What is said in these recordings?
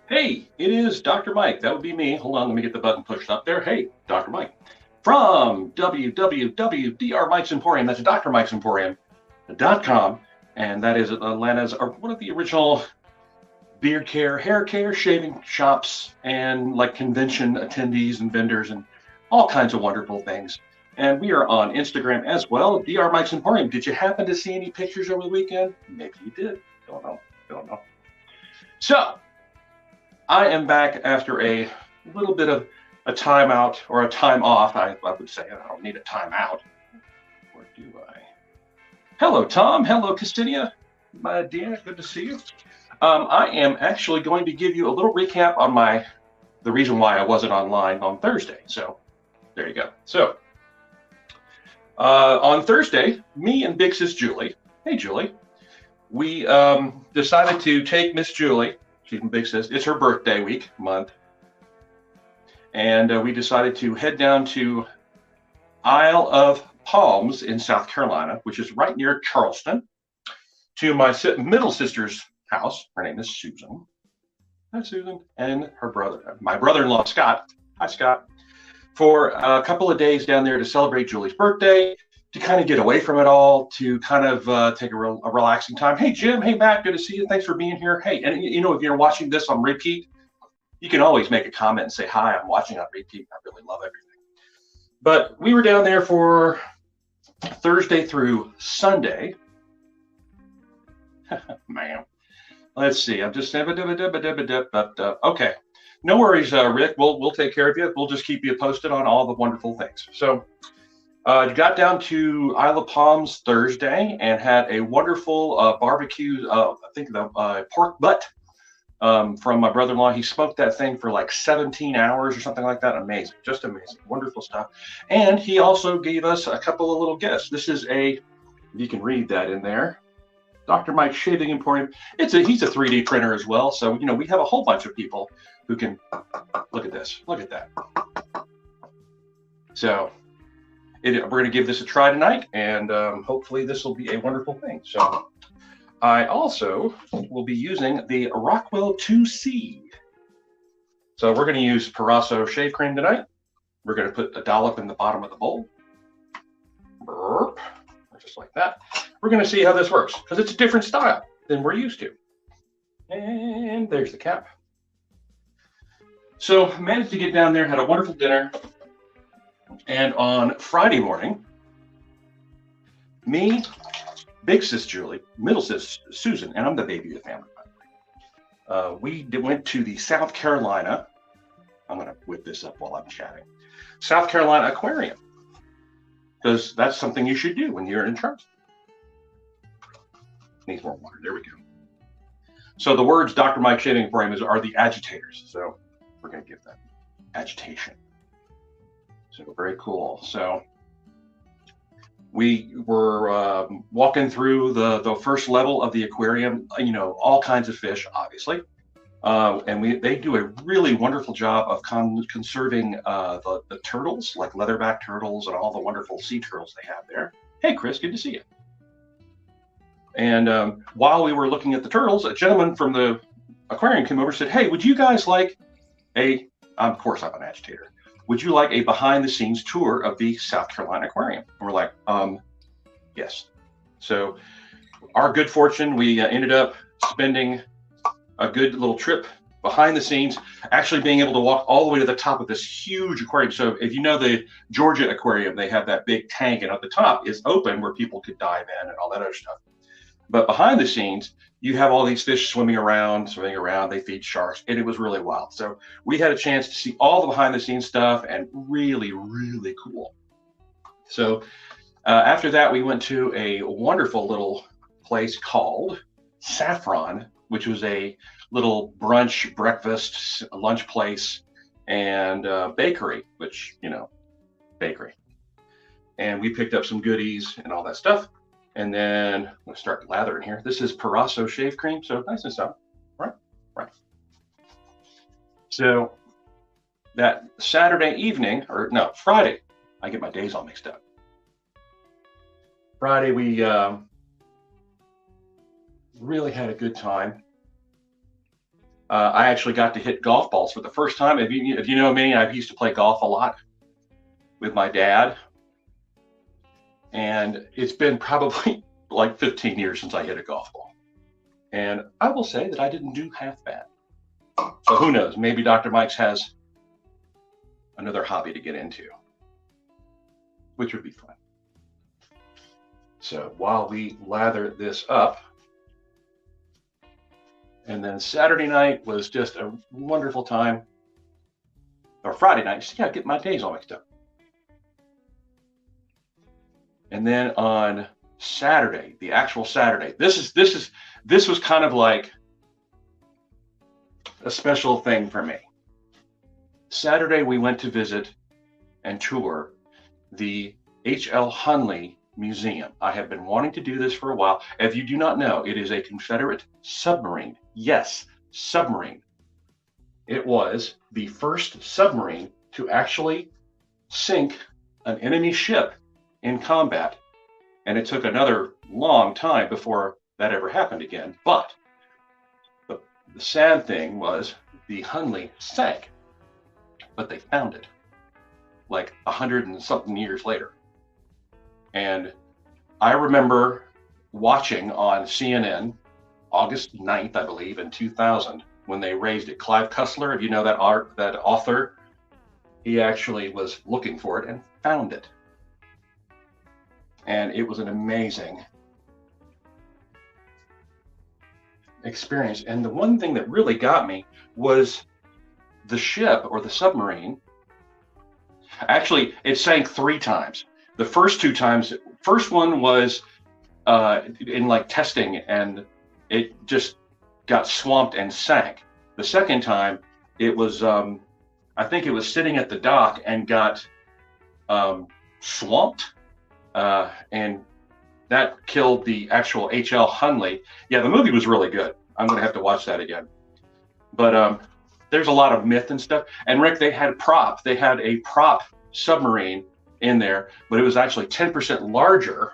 Hey, it is Dr. Mike. That would be me. Hold on, let me get the button pushed up there. Hey, Dr. Mike from www.dr Mike's Emporium. That's Dr. Mike's Emporium.com. And that is Atlanta's one of the original beard care, hair care, shaving shops, and like convention attendees and vendors and all kinds of wonderful things. And we are on Instagram as well, Dr. Mike's Emporium. Did you happen to see any pictures over the weekend? Maybe you did. Don't know. Don't know. So, I am back after a little bit of a timeout or a time off. I would say I don't need a timeout. Or do I? Hello, Tom. Hello, Castinia. My dear, good to see you. I am actually going to give you a little recap on the reason why I wasn't online on Thursday. So there you go. So on Thursday, me and Big Sis Julie, hey Julie, we decided to take Miss Julie. She's from Big Sis. It's her birthday month. And we decided to head down to Isle of Palms in South Carolina, which is right near Charleston, to my middle sister's house. Her name is Susan. Hi, Susan. And her brother, my brother-in-law, Scott. Hi, Scott. For a couple of days down there to celebrate Julie's birthday, to kind of get away from it all, to kind of take a relaxing time. Hey, Jim. Hey, Matt. Good to see you. Thanks for being here. Hey, and if you're watching this on repeat, you can always make a comment and say, hi, I'm watching on repeat. I really love everything. But we were down there for Thursday through Sunday. Man, let's see. I'm just okay. No worries, Rick. We'll take care of you. We'll just keep you posted on all the wonderful things. So got down to Isle of Palms Thursday and had a wonderful barbecue. I think the pork butt from my brother-in-law. He smoked that thing for like 17 hours or something like that. Amazing, just amazing, wonderful stuff. And he also gave us a couple of little gifts. This is you can read that in there. Dr. Mike Shaving Emporium. He's a 3D printer as well. So, we have a whole bunch of people who can look at this. Look at that. So we're going to give this a try tonight, and hopefully this will be a wonderful thing. So I also will be using the Rockwell 2C. So we're going to use Parasso shave cream tonight. We're going to put a dollop in the bottom of the bowl. Burp, just like that. We're going to see how this works because it's a different style than we're used to. And there's the cap. So managed to get down there, had a wonderful dinner. And on Friday morning, me, Big Sis Julie, middle sis Susan, and I'm the baby of the family, by the way. We went to the South Carolina, I'm going to whip this up while I'm chatting, South Carolina Aquarium, because that's something you should do when you're in Charleston. Needs more water. There we go. So the words Dr. Mike Shaving Emporium are the agitators. So we're going to give that agitation. So very cool. So we were walking through the first level of the aquarium, all kinds of fish, obviously. And they do a really wonderful job of conserving the turtles, like leatherback turtles and all the wonderful sea turtles they have there. Hey, Chris, good to see you. And while we were looking at the turtles, a gentleman from the aquarium came over and said, hey, would you guys like of course I'm an agitator, would you like a behind the scenes tour of the South Carolina Aquarium? And we're like, yes. So our good fortune, we ended up spending a good little trip behind the scenes, actually being able to walk all the way to the top of this huge aquarium. So if you know the Georgia Aquarium, they have that big tank, and at the top is open where people could dive in and all that other stuff. But behind the scenes, you have all these fish swimming around. They feed sharks, and it was really wild. So we had a chance to see all the behind the scenes stuff, and really, really cool. So after that, we went to a wonderful little place called Saffron, which was a little brunch, breakfast, lunch place, and bakery, bakery. And we picked up some goodies and all that stuff. And then I'm going to start lathering here. This is Parasso shave cream, so nice and soft, right? So that Saturday evening, Friday, I get my days all mixed up. Friday, we really had a good time. I actually got to hit golf balls for the first time. If you know me, I used to play golf a lot with my dad, and it's been probably like 15 years since I hit a golf ball. And I will say that I didn't do half bad. So who knows? Maybe Dr. Mike's has another hobby to get into, which would be fun. So while we lather this up, and then Saturday night was just a wonderful time, or Friday night. See, I get my days all mixed up. And then on Saturday, the actual Saturday, this was kind of like a special thing for me. Saturday, we went to visit and tour the H.L. Hunley Museum. I have been wanting to do this for a while. If you do not know, it is a Confederate submarine. Yes, submarine. It was the first submarine to actually sink an enemy ship in combat. And it took another long time before that ever happened again. But the sad thing was the Hunley sank, but they found it like 100 and something years later. And I remember watching on CNN August 9th, I believe, in 2000, when they raised it. Clive Cussler, if you know that author, he actually was looking for it and found it. And it was an amazing experience. And the one thing that really got me was the ship, or the submarine. Actually, it sank 3 times. The first 2 times, first one was in like testing, and it just got swamped and sank. The second time, it was, I think it was sitting at the dock and got swamped. And that killed the actual H.L. Hunley. Yeah, the movie was really good. I'm going to have to watch that again. But there's a lot of myth and stuff. And Rick, they had a prop submarine in there, but it was actually 10% larger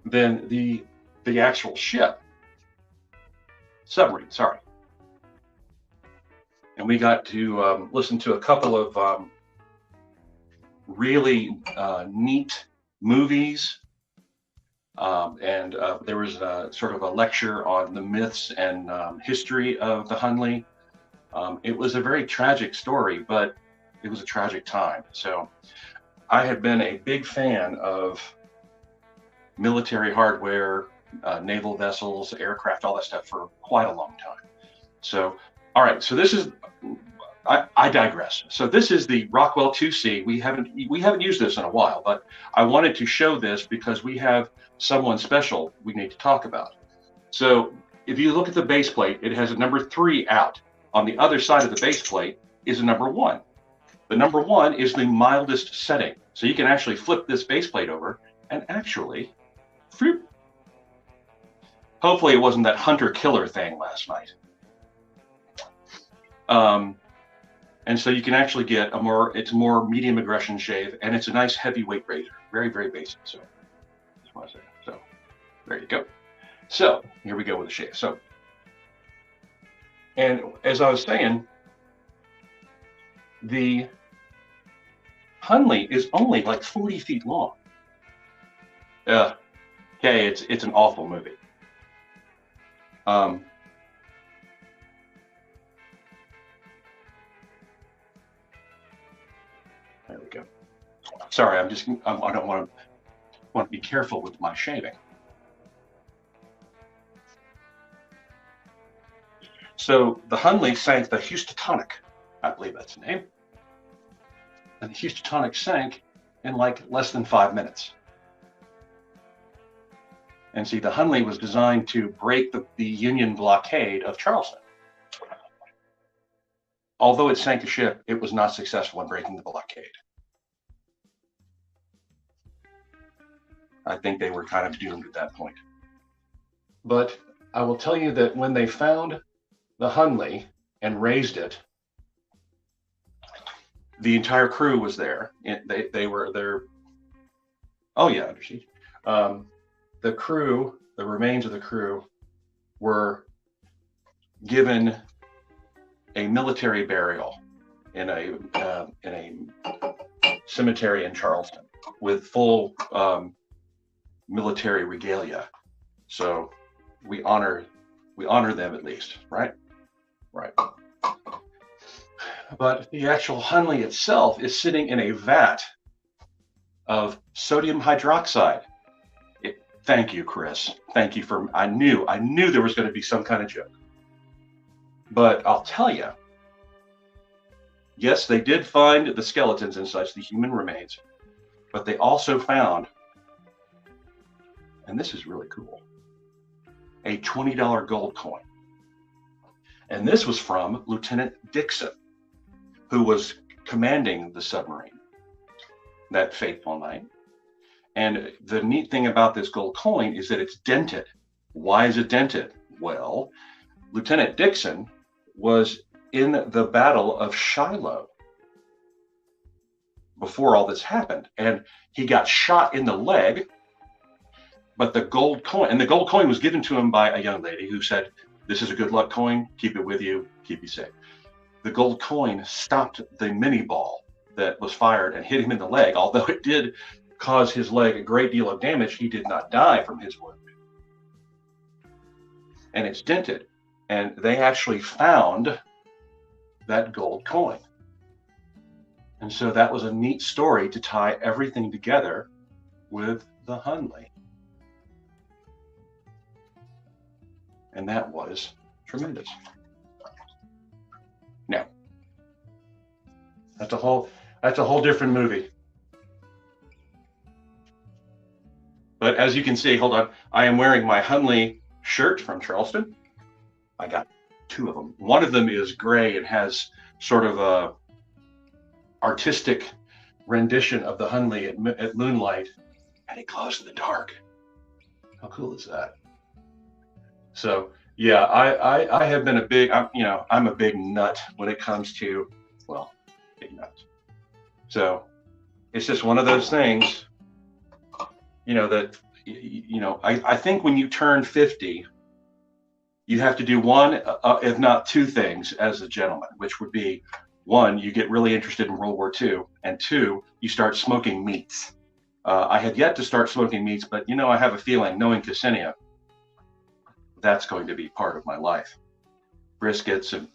than the actual submarine, sorry. And we got to listen to a couple of really neat movies, and there was sort of a lecture on the myths and history of the Hunley. It was a very tragic story, but it was a tragic time. So I have been a big fan of military hardware, naval vessels, aircraft, all that stuff for quite a long time. So, all right, so this is, I digress. So this is the Rockwell 2C. We haven't used this in a while, but I wanted to show this because we have someone special we need to talk about. So if you look at the base plate, it has a number 3 out. On the other side of the base plate is a number 1. The number 1 is the mildest setting. So you can actually flip this base plate over and actually, hopefully it wasn't that hunter-killer thing last night. And so you can actually get it's a more medium aggression shave, and it's a nice heavyweight razor. Very, very basic. So, there you go. So here we go with the shave. So, and as I was saying, the Hunley is only like 40 feet long. Okay, it's an awful movie. There we go. Sorry, I don't want to be careful with my shaving. So the Hunley sank the Houstonic, I believe that's the name. And the Houstonic sank in like less than 5 minutes. And see, the Hunley was designed to break the Union blockade of Charleston. Although it sank a ship, it was not successful in breaking the blockade. I think they were kind of doomed at that point. But I will tell you that when they found the Hunley and raised it, the entire crew was there. They were there. Oh yeah, under siege. The crew, the remains of the crew, were given a military burial in a cemetery in Charleston with full military regalia. So we honor them at least, right? Right. But the actual Hunley itself is sitting in a vat of sodium hydroxide. Thank you, Chris. Thank you for, I knew there was going to be some kind of joke. But I'll tell you, yes, they did find the skeletons and such, the human remains, but they also found, and this is really cool, a $20 gold coin. And this was from Lieutenant Dixon, who was commanding the submarine that fateful night. And the neat thing about this gold coin is that it's dented. Why is it dented? Well, Lieutenant Dixon was in the Battle of Shiloh before all this happened, and he got shot in the leg. But the gold coin was given to him by a young lady who said, "This is a good luck coin. Keep it with you. Keep you safe." The gold coin stopped the mini ball that was fired and hit him in the leg. Although it did cause his leg a great deal of damage, he did not die from his wound. And it's dented. And they actually found that gold coin. And so that was a neat story to tie everything together with the Hunley. And that was tremendous. Now, that's a whole different movie. But as you can see, hold on, I am wearing my Hunley shirt from Charleston. I got two of them. One of them is gray and has sort of a artistic rendition of the Hunley at moonlight, and it glows in the dark. How cool is that? So yeah, I have been I'm a big nut when it comes to, well, big nuts. So it's just one of those things, that, I think when you turn 50, you have to do one, if not two things as a gentleman, which would be, one, you get really interested in World War II, and two, you start smoking meats. I had yet to start smoking meats, but I have a feeling, knowing Ksenia, that's going to be part of my life. Briskets and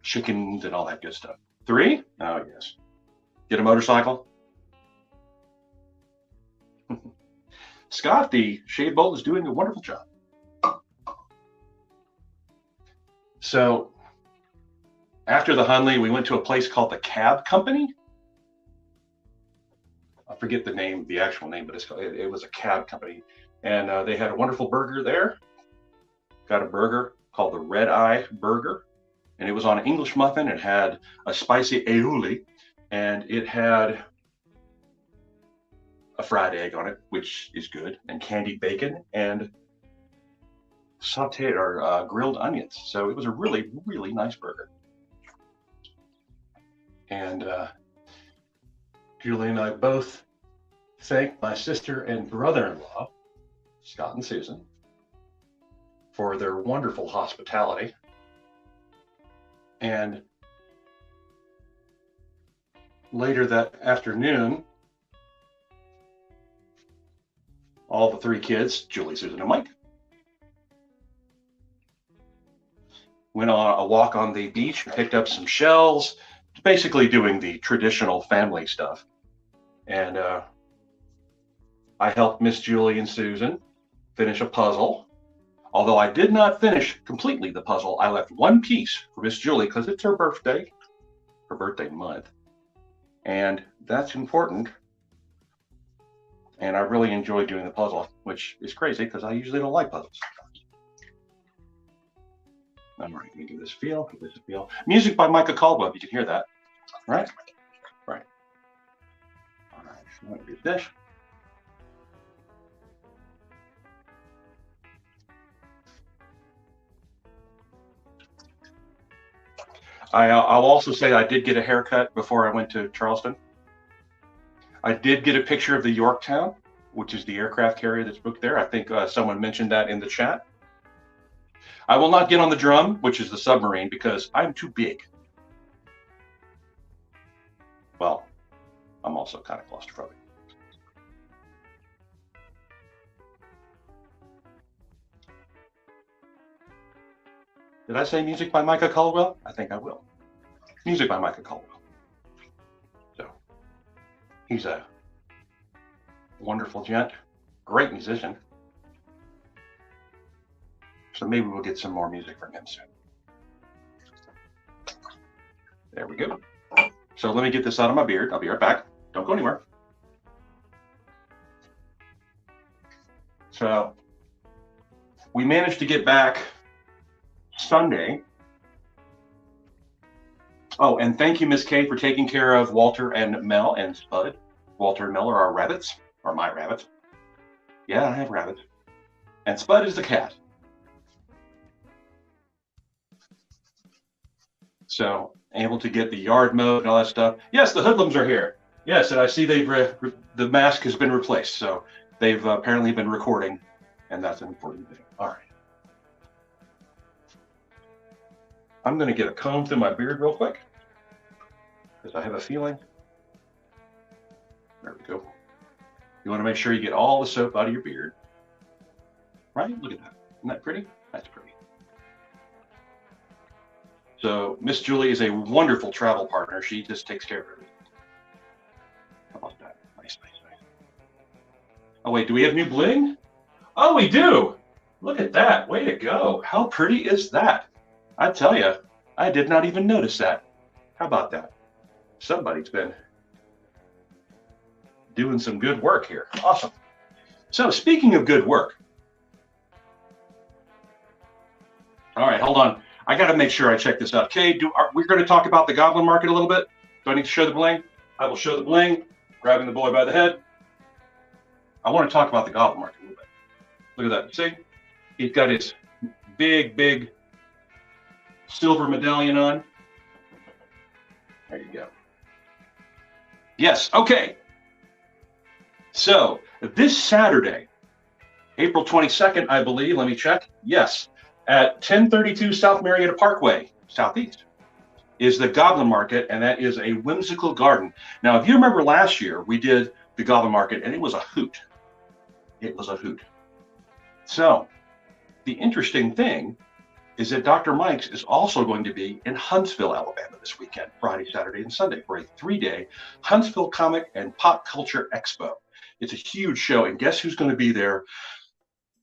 chickens and all that good stuff. 3? Oh, yes. Get a motorcycle. Scott, the Shade Bolt, is doing a wonderful job. So after the Hunley, we went to a place called the Cab Company. I forget the name, the actual name, but it was a cab company. And they had a wonderful burger there. Got a burger called the Red Eye Burger. And it was on an English muffin. It had a spicy aioli. And it had a fried egg on it, which is good, and candied bacon and sauteed or grilled onions. So it was a really, really nice burger. And Julie and I both thank my sister and brother-in-law, Scott and Susan, for their wonderful hospitality. And later that afternoon, all the 3 kids, Julie, Susan, and Mike, went on a walk on the beach and picked up some shells, basically doing the traditional family stuff. And I helped Miss Julie and Susan finish a puzzle. Although I did not finish completely the puzzle, I left one piece for Miss Julie because it's her birthday month. And that's important. And I really enjoyed doing the puzzle, which is crazy because I usually don't like puzzles. All right, let me give this a feel. Give this a feel. Music by Micah Caldwell, if you can hear that. Right? Right. All right, so let me get this. I'll also say I did get a haircut before I went to Charleston. I did get a picture of the Yorktown, which is the aircraft carrier that's booked there. I think someone mentioned that in the chat. I will not get on the drum, which is the submarine, because I'm too big. Well, I'm also kind of claustrophobic. Did I say music by Micah Caldwell? I think I will. Music by Micah Caldwell. So he's a wonderful gent, great musician. So maybe we'll get some more music from him soon. There we go. So let me get this out of my beard. I'll be right back. Don't go anywhere. So we managed to get back Sunday. Oh, and thank you, Miss Kay, for taking care of Walter and Mel and Spud. Walter and Mel are our rabbits, or my rabbits. Yeah, I have rabbits. And Spud is the cat. So able to get the yard mowed and all that stuff. Yes, the hoodlums are here. Yes, and I see the mask has been replaced. So they've apparently been recording, and that's an important thing. All right. I'm going to get a comb through my beard real quick because I have a feeling. There we go. You want to make sure you get all the soap out of your beard. Right? Look at that. Isn't that pretty? That's pretty. So Miss Julie is a wonderful travel partner. She just takes care of everything. How about that? Nice, nice, nice. Oh, wait, do we have new bling? Oh, we do. Look at that. Way to go. How pretty is that? I tell you, I did not even notice that. How about that? Somebody's been doing some good work here. Awesome. So speaking of good work. All right, hold on. I got to make sure I check this out. Okay, we're going to talk about the Goblin Market a little bit. Do I need to show the bling? I will show the bling, grabbing the boy by the head. I want to talk about the Goblin Market a little bit. Look at that. See? He's got his big, big silver medallion on. There you go. Yes, okay. So this Saturday, April 22nd, I believe, let me check. Yes, at 1032 South Marietta Parkway, Southeast, is the Goblin Market, and that is a whimsical garden. Now, if you remember last year, we did the Goblin Market, and it was a hoot. It was a hoot. So the interesting thing is that Dr. Mike's is also going to be in Huntsville, Alabama this weekend, Friday, Saturday, and Sunday for a 3-day Huntsville Comic and Pop Culture Expo. It's a huge show, and guess who's going to be there?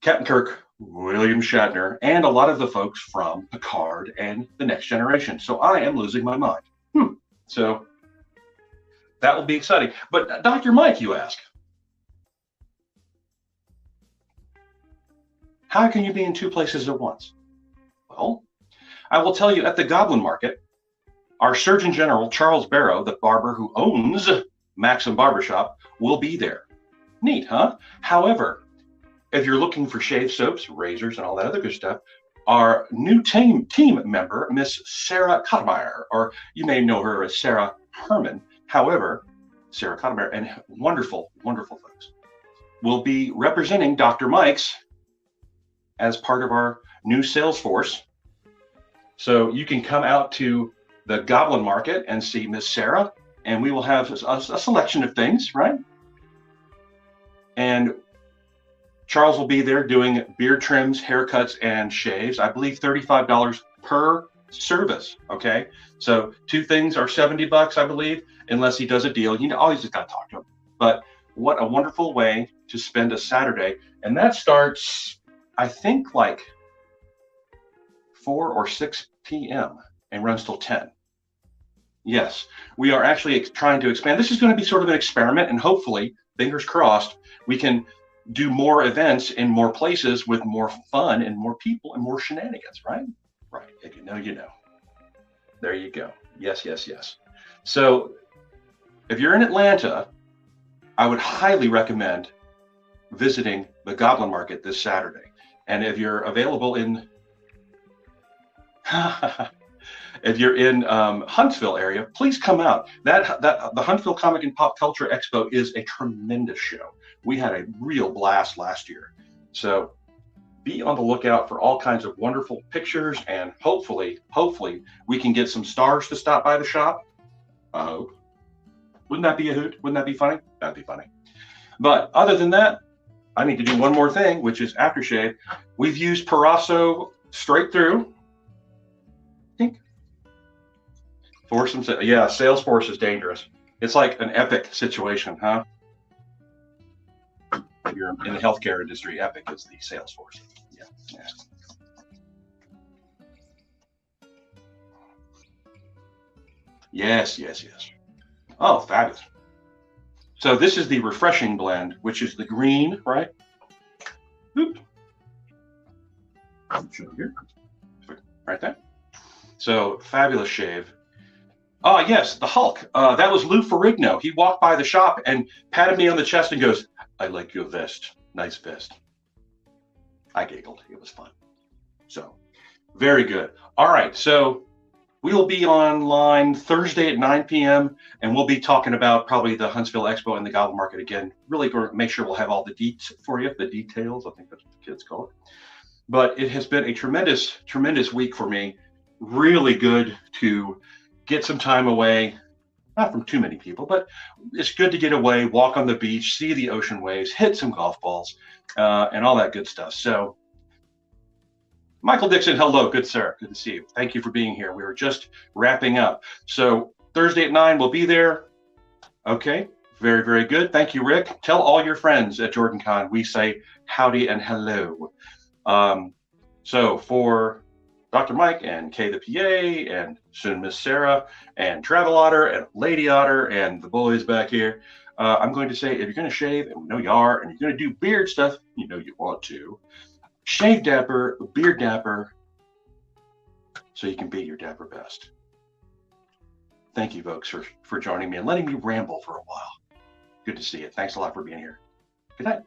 Captain Kirk, William Shatner, and a lot of the folks from Picard and The Next Generation. So I am losing my mind. So that will be exciting. But Dr. Mike, you ask, how can you be in two places at once? Well, I will tell you, at the Goblin Market, our Surgeon General, Charles Barrow, the barber who owns Maxim Barbershop, will be there. Neat, huh? However, if you're looking for shave soaps, razors, and all that other good stuff, our new team member, Miss Sarah Cottermeyer, or you may know her as Sarah Herman. However, Sarah Cottermeyer and wonderful, wonderful folks will be representing Dr. Mike's as part of our new sales force. So you can come out to the Goblin Market and see Miss Sarah, and we will have a selection of things, right? And Charles will be there doing beard trims, haircuts, and shaves. I believe $35 per service, okay? So 2 things are $70, I believe, unless he does a deal. You know, always just got to talk to him. But what a wonderful way to spend a Saturday. And that starts, I think, like 4 or 6 p.m. and runs till 10. Yes, we are actually trying to expand. This is going to be sort of an experiment, and hopefully, fingers crossed, we can do more events in more places with more fun and more people and more shenanigans, right? Right. If you know, you know. There you go. Yes, yes, yes. So if you're in Atlanta, I would highly recommend visiting the Goblin Market this Saturday. And if you're available in if you're in Huntsville area, please come out. The Huntsville Comic and Pop Culture Expo is a tremendous show. We had a real blast last year. So be on the lookout for all kinds of wonderful pictures, and hopefully we can get some stars to stop by the shop. I hope. Wouldn't that be a hoot? Wouldn't that be funny? That'd be funny. But other than that, I need to do one more thing, which is aftershave. We've used Parasso straight through. For some, yeah, Salesforce is dangerous. It's like an Epic situation, huh? If you're in the healthcare industry, Epic is the Salesforce. Yeah. Yeah. Yes, yes, yes. Oh, fabulous. So this is the refreshing blend, which is the green, right? Oop. Show here. Right there. So fabulous shave. Oh, yes, the Hulk. That was Lou Ferrigno. He walked by the shop and patted me on the chest and goes, "I like your vest. Nice vest." I giggled. It was fun. So very good. All right. So we will be online Thursday at 9 p.m. and we'll be talking about probably the Huntsville Expo and the Gobble Market again. Really going to make sure we'll have all the deets for you, the details. I think that's what the kids call it. But it has been a tremendous, tremendous week for me. Really good to get some time away, not from too many people, but it's good to get away, walk on the beach, see the ocean waves, hit some golf balls, and all that good stuff. So, Michael Dixon, hello, good sir, good to see you. Thank you for being here. We were just wrapping up. So Thursday at 9, we'll be there. Okay, very, very good. Thank you, Rick. Tell all your friends at JordanCon we say howdy and hello. So for Dr. Mike and Kay the PA and soon Miss Sarah and Travel Otter and Lady Otter and the boys back here, I'm going to say, if you're going to shave, and we know you are, and you're going to do beard stuff, you know you want to, shave dapper, beard dapper, so you can be your dapper best. Thank you, folks, for joining me and letting me ramble for a while. Good to see you. Thanks a lot for being here. Good night.